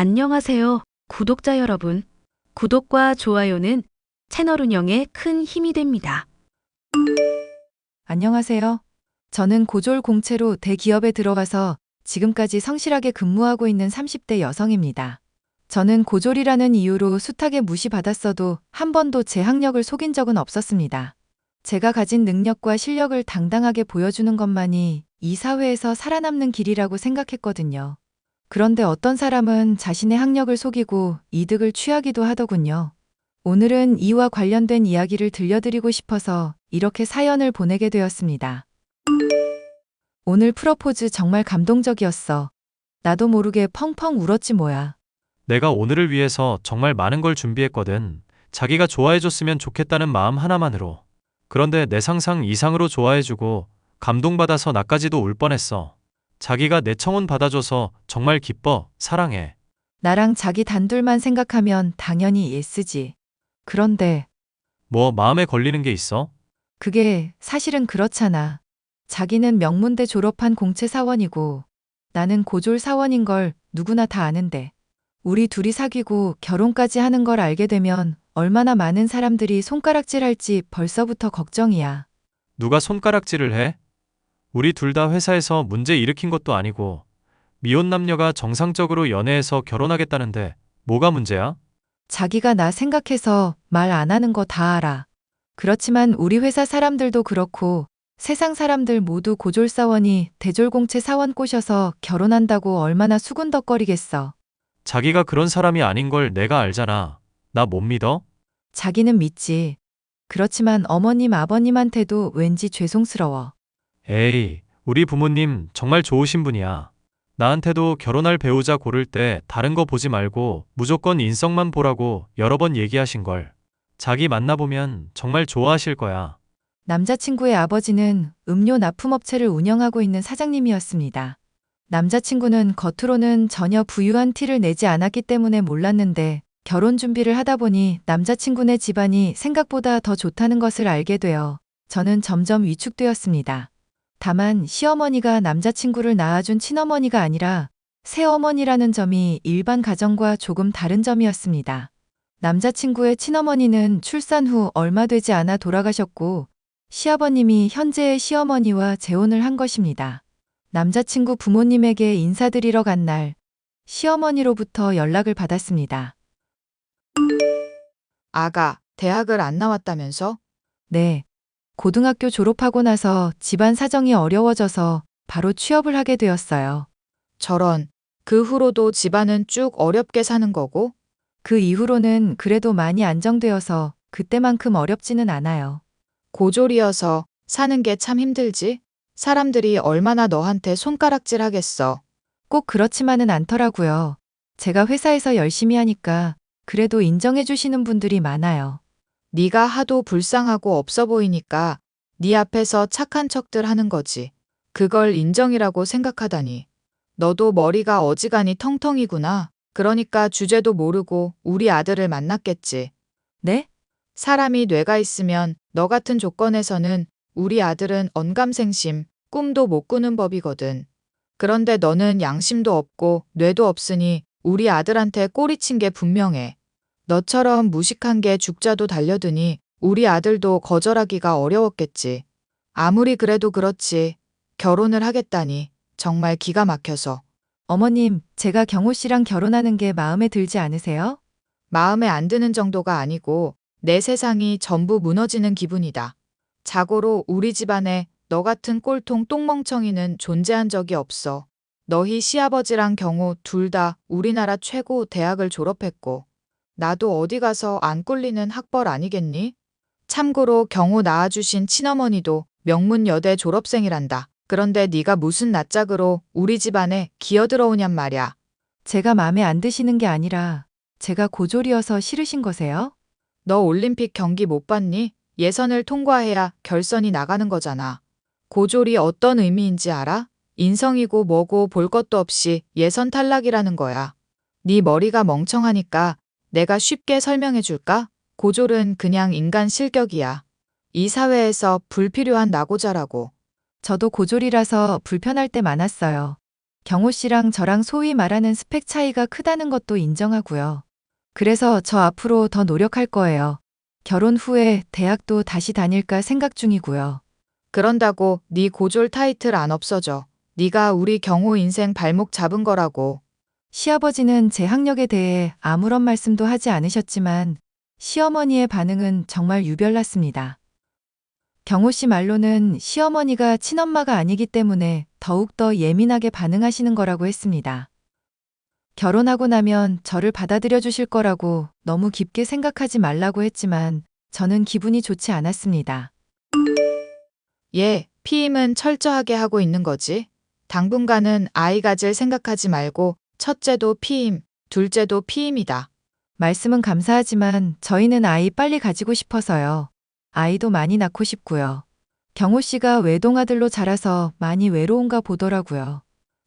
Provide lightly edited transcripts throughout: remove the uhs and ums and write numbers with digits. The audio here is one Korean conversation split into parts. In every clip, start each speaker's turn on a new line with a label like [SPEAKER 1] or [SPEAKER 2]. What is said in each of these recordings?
[SPEAKER 1] 안녕하세요, 구독자 여러분. 구독과 좋아요는 채널 운영에 큰 힘이 됩니다.
[SPEAKER 2] 안녕하세요. 저는 고졸 공채로 대기업에 들어가서 지금까지 성실하게 근무하고 있는 30대 여성입니다. 저는 고졸이라는 이유로 숱하게 무시받았어도 한 번도 제 학력을 속인 적은 없었습니다. 제가 가진 능력과 실력을 당당하게 보여주는 것만이 이 사회에서 살아남는 길이라고 생각했거든요. 그런데 어떤 사람은 자신의 학력을 속이고 이득을 취하기도 하더군요. 오늘은 이와 관련된 이야기를 들려드리고 싶어서 이렇게 사연을 보내게 되었습니다. 오늘 프러포즈 정말 감동적이었어. 나도 모르게 펑펑 울었지 뭐야.
[SPEAKER 3] 내가 오늘을 위해서 정말 많은 걸 준비했거든. 자기가 좋아해줬으면 좋겠다는 마음 하나만으로. 그런데 내 상상 이상으로 좋아해주고 감동받아서 나까지도 울 뻔했어. 자기가 내 청혼 받아줘서 정말 기뻐, 사랑해.
[SPEAKER 2] 나랑 자기 단둘만 생각하면 당연히 예스지. 그런데
[SPEAKER 3] 뭐 마음에 걸리는 게 있어?
[SPEAKER 2] 그게 사실은 그렇잖아. 자기는 명문대 졸업한 공채 사원이고 나는 고졸 사원인 걸 누구나 다 아는데 우리 둘이 사귀고 결혼까지 하는 걸 알게 되면 얼마나 많은 사람들이 손가락질할지 벌써부터 걱정이야.
[SPEAKER 3] 누가 손가락질을 해? 우리 둘 다 회사에서 문제 일으킨 것도 아니고 미혼 남녀가 정상적으로 연애해서 결혼하겠다는데 뭐가 문제야?
[SPEAKER 2] 자기가 나 생각해서 말 안 하는 거 다 알아. 그렇지만 우리 회사 사람들도 그렇고 세상 사람들 모두 고졸 사원이 대졸공채 사원 꼬셔서 결혼한다고 얼마나 수군덕거리겠어.
[SPEAKER 3] 자기가 그런 사람이 아닌 걸 내가 알잖아. 나 못 믿어?
[SPEAKER 2] 자기는 믿지. 그렇지만 어머님 아버님한테도 왠지 죄송스러워.
[SPEAKER 3] 에이, 우리 부모님 정말 좋으신 분이야. 나한테도 결혼할 배우자 고를 때 다른 거 보지 말고 무조건 인성만 보라고 여러 번 얘기하신 걸. 자기 만나보면 정말 좋아하실 거야.
[SPEAKER 2] 남자친구의 아버지는 음료 납품업체를 운영하고 있는 사장님이었습니다. 남자친구는 겉으로는 전혀 부유한 티를 내지 않았기 때문에 몰랐는데 결혼 준비를 하다 보니 남자친구네 집안이 생각보다 더 좋다는 것을 알게 되어 저는 점점 위축되었습니다. 다만 시어머니가 남자친구를 낳아준 친어머니가 아니라 새어머니라는 점이 일반 가정과 조금 다른 점이었습니다. 남자친구의 친어머니는 출산 후 얼마 되지 않아 돌아가셨고 시아버님이 현재의 시어머니와 재혼을 한 것입니다. 남자친구 부모님에게 인사드리러 간 날 시어머니로부터 연락을 받았습니다.
[SPEAKER 4] 아가, 대학을 안 나왔다면서?
[SPEAKER 2] 네. 고등학교 졸업하고 나서 집안 사정이 어려워져서 바로 취업을 하게 되었어요.
[SPEAKER 4] 저런, 그 후로도 집안은 쭉 어렵게 사는 거고?
[SPEAKER 2] 그 이후로는 그래도 많이 안정되어서 그때만큼 어렵지는 않아요.
[SPEAKER 4] 고졸이어서 사는 게 참 힘들지? 사람들이 얼마나 너한테 손가락질 하겠어.
[SPEAKER 2] 꼭 그렇지만은 않더라고요. 제가 회사에서 열심히 하니까 그래도 인정해 주시는 분들이 많아요.
[SPEAKER 4] 네가 하도 불쌍하고 없어 보이니까 네 앞에서 착한 척들 하는 거지. 그걸 인정이라고 생각하다니. 너도 머리가 어지간히 텅텅이구나. 그러니까 주제도 모르고 우리 아들을 만났겠지.
[SPEAKER 2] 네?
[SPEAKER 4] 사람이 뇌가 있으면 너 같은 조건에서는 우리 아들은 언감생심, 꿈도 못 꾸는 법이거든. 그런데 너는 양심도 없고 뇌도 없으니 우리 아들한테 꼬리친 게 분명해. 너처럼 무식한 게 죽자도 달려드니 우리 아들도 거절하기가 어려웠겠지. 아무리 그래도 그렇지. 결혼을 하겠다니 정말 기가 막혀서.
[SPEAKER 2] 어머님, 제가 경호 씨랑 결혼하는 게 마음에 들지 않으세요?
[SPEAKER 4] 마음에 안 드는 정도가 아니고 내 세상이 전부 무너지는 기분이다. 자고로 우리 집안에 너 같은 꼴통 똥멍청이는 존재한 적이 없어. 너희 시아버지랑 경호 둘 다 우리나라 최고 대학을 졸업했고 나도 어디 가서 안 꿀리는 학벌 아니겠니? 참고로 경호 낳아주신 친어머니도 명문여대 졸업생이란다. 그런데 네가 무슨 낯짝으로 우리 집안에 기어들어오냔 말야.
[SPEAKER 2] 제가 마음에 안 드시는 게 아니라 제가 고졸이어서 싫으신 거세요?
[SPEAKER 4] 너 올림픽 경기 못 봤니? 예선을 통과해야 결선이 나가는 거잖아. 고졸이 어떤 의미인지 알아? 인성이고 뭐고 볼 것도 없이 예선 탈락이라는 거야. 네 머리가 멍청하니까 내가 쉽게 설명해 줄까? 고졸은 그냥 인간 실격이야. 이 사회에서 불필요한 나고자라고.
[SPEAKER 2] 저도 고졸이라서 불편할 때 많았어요. 경호 씨랑 저랑 소위 말하는 스펙 차이가 크다는 것도 인정하고요. 그래서 저 앞으로 더 노력할 거예요. 결혼 후에 대학도 다시 다닐까 생각 중이고요.
[SPEAKER 4] 그런다고 네 고졸 타이틀 안 없어져. 네가 우리 경호 인생 발목 잡은 거라고.
[SPEAKER 2] 시아버지는 제 학력에 대해 아무런 말씀도 하지 않으셨지만 시어머니의 반응은 정말 유별났습니다. 경호 씨 말로는 시어머니가 친엄마가 아니기 때문에 더욱더 예민하게 반응하시는 거라고 했습니다. 결혼하고 나면 저를 받아들여 주실 거라고 너무 깊게 생각하지 말라고 했지만 저는 기분이 좋지 않았습니다.
[SPEAKER 4] 피임은 철저하게 하고 있는 거지. 당분간은 아이 가질 생각하지 말고 첫째도 피임, 둘째도 피임이다.
[SPEAKER 2] 말씀은 감사하지만 저희는 아이 빨리 가지고 싶어서요. 아이도 많이 낳고 싶고요. 경호 씨가 외동아들로 자라서 많이 외로운가 보더라고요.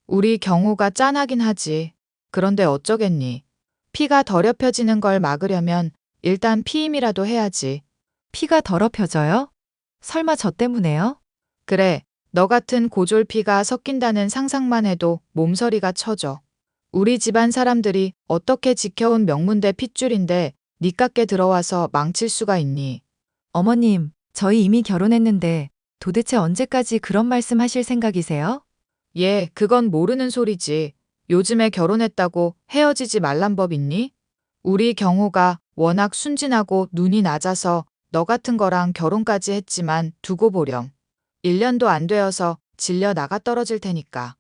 [SPEAKER 4] 우리 경호가 짠하긴 하지. 그런데 어쩌겠니? 피가 더럽혀지는 걸 막으려면 일단 피임이라도 해야지.
[SPEAKER 2] 피가 더럽혀져요? 설마 저 때문에요?
[SPEAKER 4] 그래, 너 같은 고졸 피가 섞인다는 상상만 해도 몸서리가 쳐져. 우리 집안 사람들이 어떻게 지켜온 명문대 핏줄인데 니깎게 들어와서 망칠 수가 있니?
[SPEAKER 2] 어머님, 저희 이미 결혼했는데 도대체 언제까지 그런 말씀 하실 생각이세요?
[SPEAKER 4] 그건 모르는 소리지. 요즘에 결혼했다고 헤어지지 말란 법 있니? 우리 경호가 워낙 순진하고 눈이 낮아서 너 같은 거랑 결혼까지 했지만 두고 보렴. 1년도 안 되어서 질려 나가 떨어질 테니까.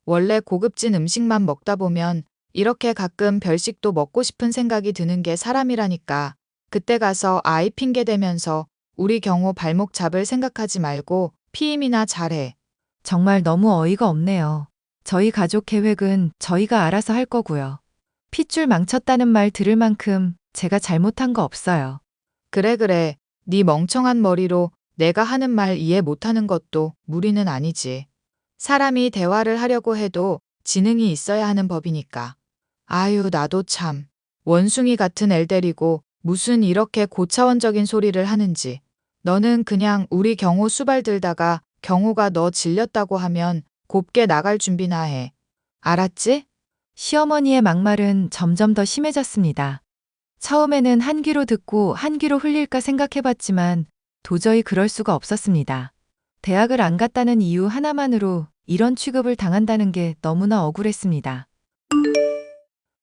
[SPEAKER 4] 원래 고급진 음식만 먹다 보면 이렇게 가끔 별식도 먹고 싶은 생각이 드는 게 사람이라니까. 그때 가서 아이 핑계 대면서 우리 경호 발목 잡을 생각하지 말고 피임이나 잘해.
[SPEAKER 2] 정말 너무 어이가 없네요. 저희 가족 계획은 저희가 알아서 할 거고요. 핏줄 망쳤다는 말 들을 만큼 제가 잘못한 거 없어요.
[SPEAKER 4] 그래. 네 멍청한 머리로 내가 하는 말 이해 못하는 것도 무리는 아니지. 사람이 대화를 하려고 해도 지능이 있어야 하는 법이니까. 아유, 나도 참. 원숭이 같은 애 데리고 무슨 이렇게 고차원적인 소리를 하는지. 너는 그냥 우리 경호 수발 들다가 경호가 너 질렸다고 하면 곱게 나갈 준비나 해. 알았지?
[SPEAKER 2] 시어머니의 막말은 점점 더 심해졌습니다. 처음에는 한 귀로 듣고 한 귀로 흘릴까 생각해봤지만 도저히 그럴 수가 없었습니다. 대학을 안 갔다는 이유 하나만으로 이런 취급을 당한다는 게 너무나 억울했습니다.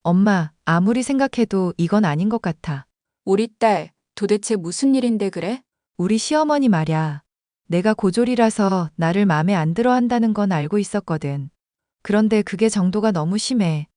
[SPEAKER 2] 엄마, 아무리 생각해도 이건 아닌 것 같아.
[SPEAKER 5] 우리 딸, 도대체 무슨 일인데 그래?
[SPEAKER 2] 우리 시어머니 말야. 내가 고졸이라서 나를 맘에 안 들어 한다는 건 알고 있었거든. 그런데 그게 정도가 너무 심해.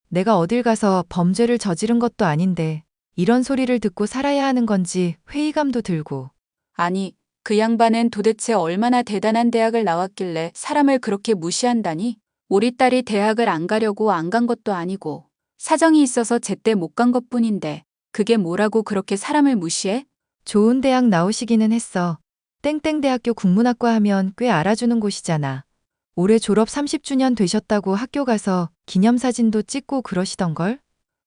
[SPEAKER 2] 내가 어딜 가서 범죄를 저지른 것도 아닌데 이런 소리를 듣고 살아야 하는 건지 회의감도 들고.
[SPEAKER 5] 아니, 그 양반은 도대체 얼마나 대단한 대학을 나왔길래 사람을 그렇게 무시한다니? 우리 딸이 대학을 안 가려고 안 간 것도 아니고 사정이 있어서 제때 못 간 것뿐인데 그게 뭐라고 그렇게 사람을 무시해?
[SPEAKER 2] 좋은 대학 나오시기는 했어. 땡땡대학교 국문학과 하면 꽤 알아주는 곳이잖아. 올해 졸업 30주년 되셨다고 학교 가서 기념사진도 찍고 그러시던걸?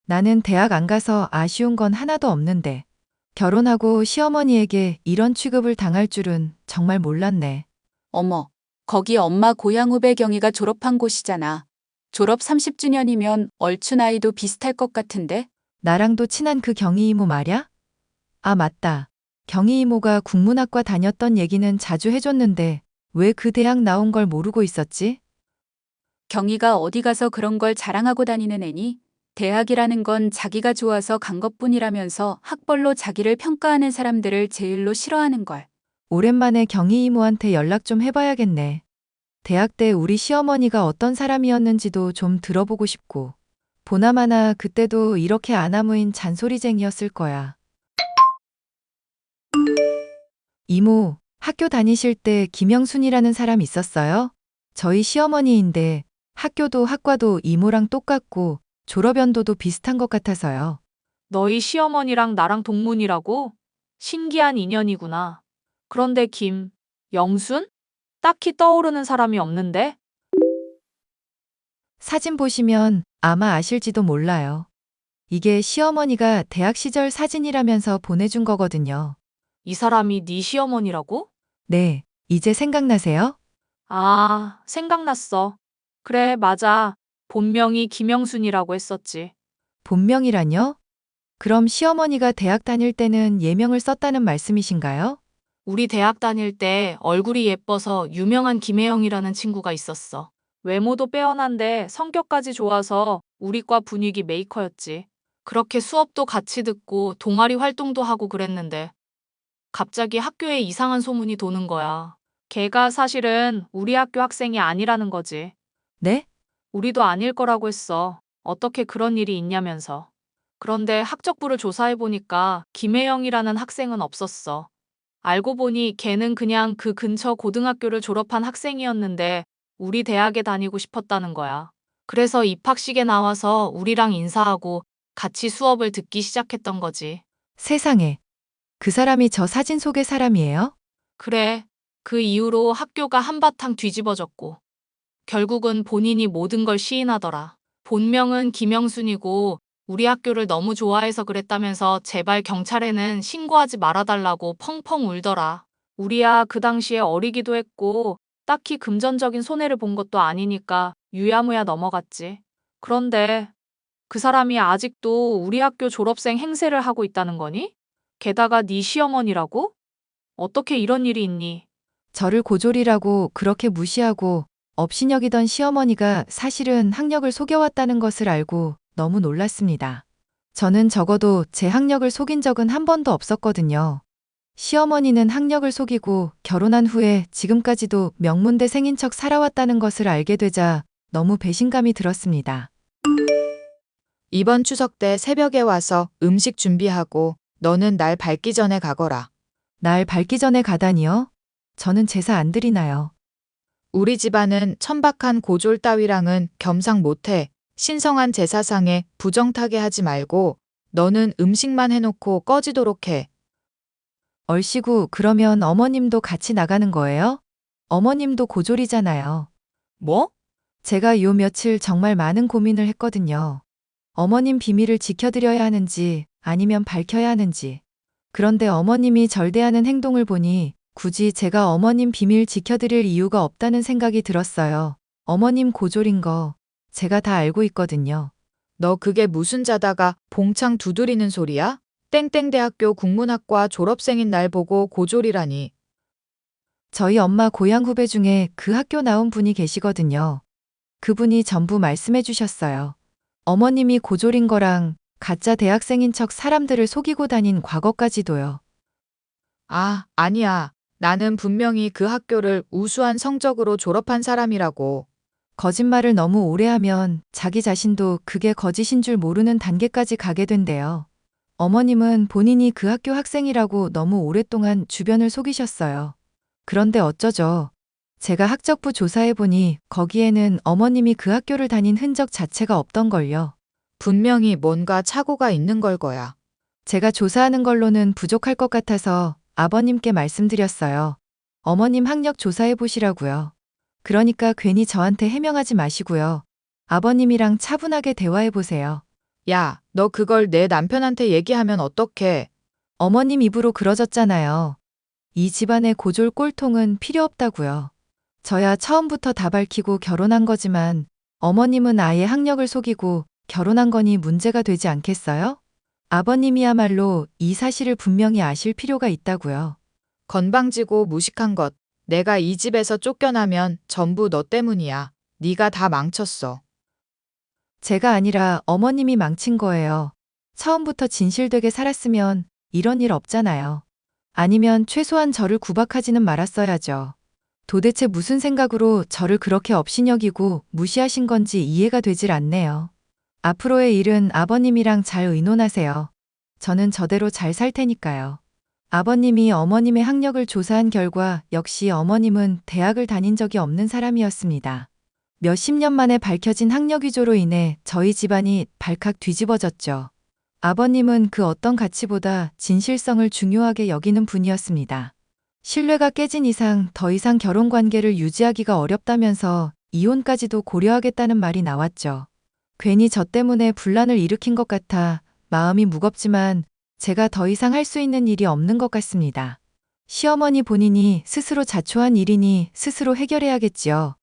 [SPEAKER 2] 나는 대학 안 가서 아쉬운 건 하나도 없는데. 결혼하고 시어머니에게 이런 취급을 당할 줄은 정말 몰랐네.
[SPEAKER 5] 어머, 거기 엄마 고향 후배 경희가 졸업한 곳이잖아. 졸업 30주년이면 얼추 나이도 비슷할 것 같은데?
[SPEAKER 2] 나랑도 친한 그 경희 이모 말야? 아, 맞다. 경희 이모가 국문학과 다녔던 얘기는 자주 해줬는데 왜 그 대학 나온 걸 모르고 있었지?
[SPEAKER 5] 경희가 어디 가서 그런 걸 자랑하고 다니는 애니? 대학이라는 건 자기가 좋아서 간 것뿐이라면서 학벌로 자기를 평가하는 사람들을 제일로 싫어하는 걸.
[SPEAKER 2] 오랜만에 경희 이모한테 연락 좀 해봐야겠네. 대학 때 우리 시어머니가 어떤 사람이었는지도 좀 들어보고 싶고. 보나마나 그때도 이렇게 아나무인 잔소리쟁이였을 거야. 이모, 학교 다니실 때 김영순이라는 사람 있었어요? 저희 시어머니인데 학교도 학과도 이모랑 똑같고 졸업연도도 비슷한 것 같아서요.
[SPEAKER 6] 너희 시어머니랑 나랑 동문이라고? 신기한 인연이구나. 그런데 영순? 딱히 떠오르는 사람이 없는데?
[SPEAKER 2] 사진 보시면 아마 아실지도 몰라요. 이게 시어머니가 대학 시절 사진이라면서 보내준 거거든요.
[SPEAKER 6] 이 사람이 네 시어머니라고?
[SPEAKER 2] 네, 이제 생각나세요?
[SPEAKER 6] 아, 생각났어. 그래, 맞아. 본명이 김영순이라고 했었지.
[SPEAKER 2] 본명이라뇨? 그럼 시어머니가 대학 다닐 때는 예명을 썼다는 말씀이신가요?
[SPEAKER 6] 우리 대학 다닐 때 얼굴이 예뻐서 유명한 김혜영이라는 친구가 있었어. 외모도 빼어난데 성격까지 좋아서 우리 과 분위기 메이커였지. 그렇게 수업도 같이 듣고 동아리 활동도 하고 그랬는데 갑자기 학교에 이상한 소문이 도는 거야. 걔가 사실은 우리 학교 학생이 아니라는 거지.
[SPEAKER 2] 네?
[SPEAKER 6] 우리도 아닐 거라고 했어. 어떻게 그런 일이 있냐면서. 그런데 학적부를 조사해보니까 김혜영이라는 학생은 없었어. 알고 보니 걔는 그냥 그 근처 고등학교를 졸업한 학생이었는데 우리 대학에 다니고 싶었다는 거야. 그래서 입학식에 나와서 우리랑 인사하고 같이 수업을 듣기 시작했던 거지.
[SPEAKER 2] 세상에. 그 사람이 저 사진 속의 사람이에요?
[SPEAKER 6] 그래. 그 이후로 학교가 한바탕 뒤집어졌고 결국은 본인이 모든 걸 시인하더라. 본명은 김영순이고 우리 학교를 너무 좋아해서 그랬다면서 제발 경찰에는 신고하지 말아달라고 펑펑 울더라. 우리야 그 당시에 어리기도 했고 딱히 금전적인 손해를 본 것도 아니니까 유야무야 넘어갔지. 그런데 그 사람이 아직도 우리 학교 졸업생 행세를 하고 있다는 거니? 게다가 네 시어머니라고? 어떻게 이런 일이 있니?
[SPEAKER 2] 저를 고졸이라고 그렇게 무시하고 업신여기던 시어머니가 사실은 학력을 속여왔다는 것을 알고 너무 놀랐습니다. 저는 적어도 제 학력을 속인 적은 한 번도 없었거든요. 시어머니는 학력을 속이고 결혼한 후에 지금까지도 명문대생인 척 살아왔다는 것을 알게 되자 너무 배신감이 들었습니다.
[SPEAKER 4] 이번 추석 때 새벽에 와서 음식 준비하고 너는 날 밝기 전에 가거라.
[SPEAKER 2] 날 밝기 전에 가다니요? 저는 제사 안 드리나요?
[SPEAKER 4] 우리 집안은 천박한 고졸 따위랑은 겸상 못해. 신성한 제사상에 부정타게 하지 말고 너는 음식만 해놓고 꺼지도록 해.
[SPEAKER 2] 얼씨구, 그러면 어머님도 같이 나가는 거예요? 어머님도 고졸이잖아요.
[SPEAKER 6] 뭐?
[SPEAKER 2] 제가 요 며칠 정말 많은 고민을 했거든요. 어머님 비밀을 지켜드려야 하는지 아니면 밝혀야 하는지. 그런데 어머님이 절대하는 행동을 보니 굳이 제가 어머님 비밀 지켜드릴 이유가 없다는 생각이 들었어요. 어머님 고졸인 거 제가 다 알고 있거든요.
[SPEAKER 4] 너 그게 무슨 자다가 봉창 두드리는 소리야? 땡땡대학교 국문학과 졸업생인 날 보고 고졸이라니.
[SPEAKER 2] 저희 엄마 고향 후배 중에 그 학교 나온 분이 계시거든요. 그분이 전부 말씀해 주셨어요. 어머님이 고졸인 거랑 가짜 대학생인 척 사람들을 속이고 다닌 과거까지도요.
[SPEAKER 4] 아, 아니야. 나는 분명히 그 학교를 우수한 성적으로 졸업한 사람이라고.
[SPEAKER 2] 거짓말을 너무 오래 하면 자기 자신도 그게 거짓인 줄 모르는 단계까지 가게 된대요. 어머님은 본인이 그 학교 학생이라고 너무 오랫동안 주변을 속이셨어요. 그런데 어쩌죠? 제가 학적부 조사해보니 거기에는 어머님이 그 학교를 다닌 흔적 자체가 없던걸요.
[SPEAKER 4] 분명히 뭔가 착오가 있는 걸 거야.
[SPEAKER 2] 제가 조사하는 걸로는 부족할 것 같아서 아버님께 말씀드렸어요. 어머님 학력 조사해보시라고요. 그러니까 괜히 저한테 해명하지 마시고요. 아버님이랑 차분하게 대화해보세요.
[SPEAKER 4] 야, 너 그걸 내 남편한테 얘기하면 어떡해?
[SPEAKER 2] 어머님 입으로 그러졌잖아요. 이 집안의 고졸 꼴통은 필요 없다고요. 저야 처음부터 다 밝히고 결혼한 거지만 어머님은 아예 학력을 속이고 결혼한 거니 문제가 되지 않겠어요? 아버님이야말로 이 사실을 분명히 아실 필요가 있다고요.
[SPEAKER 4] 건방지고 무식한 것. 내가 이 집에서 쫓겨나면 전부 너 때문이야. 네가 다 망쳤어.
[SPEAKER 2] 제가 아니라 어머님이 망친 거예요. 처음부터 진실되게 살았으면 이런 일 없잖아요. 아니면 최소한 저를 구박하지는 말았어야죠. 도대체 무슨 생각으로 저를 그렇게 업신여기고 무시하신 건지 이해가 되질 않네요. 앞으로의 일은 아버님이랑 잘 의논하세요. 저는 저대로 잘 살 테니까요. 아버님이 어머님의 학력을 조사한 결과 역시 어머님은 대학을 다닌 적이 없는 사람이었습니다. 몇십 년 만에 밝혀진 학력 위조로 인해 저희 집안이 발칵 뒤집어졌죠. 아버님은 그 어떤 가치보다 진실성을 중요하게 여기는 분이었습니다. 신뢰가 깨진 이상 더 이상 결혼 관계를 유지하기가 어렵다면서 이혼까지도 고려하겠다는 말이 나왔죠. 괜히 저 때문에 분란을 일으킨 것 같아 마음이 무겁지만 제가 더 이상 할 수 있는 일이 없는 것 같습니다. 시어머니 본인이 스스로 자초한 일이니 스스로 해결해야겠지요.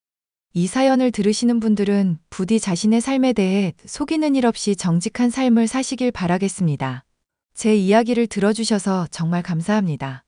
[SPEAKER 2] 이 사연을 들으시는 분들은 부디 자신의 삶에 대해 속이는 일 없이 정직한 삶을 사시길 바라겠습니다. 제 이야기를 들어주셔서 정말 감사합니다.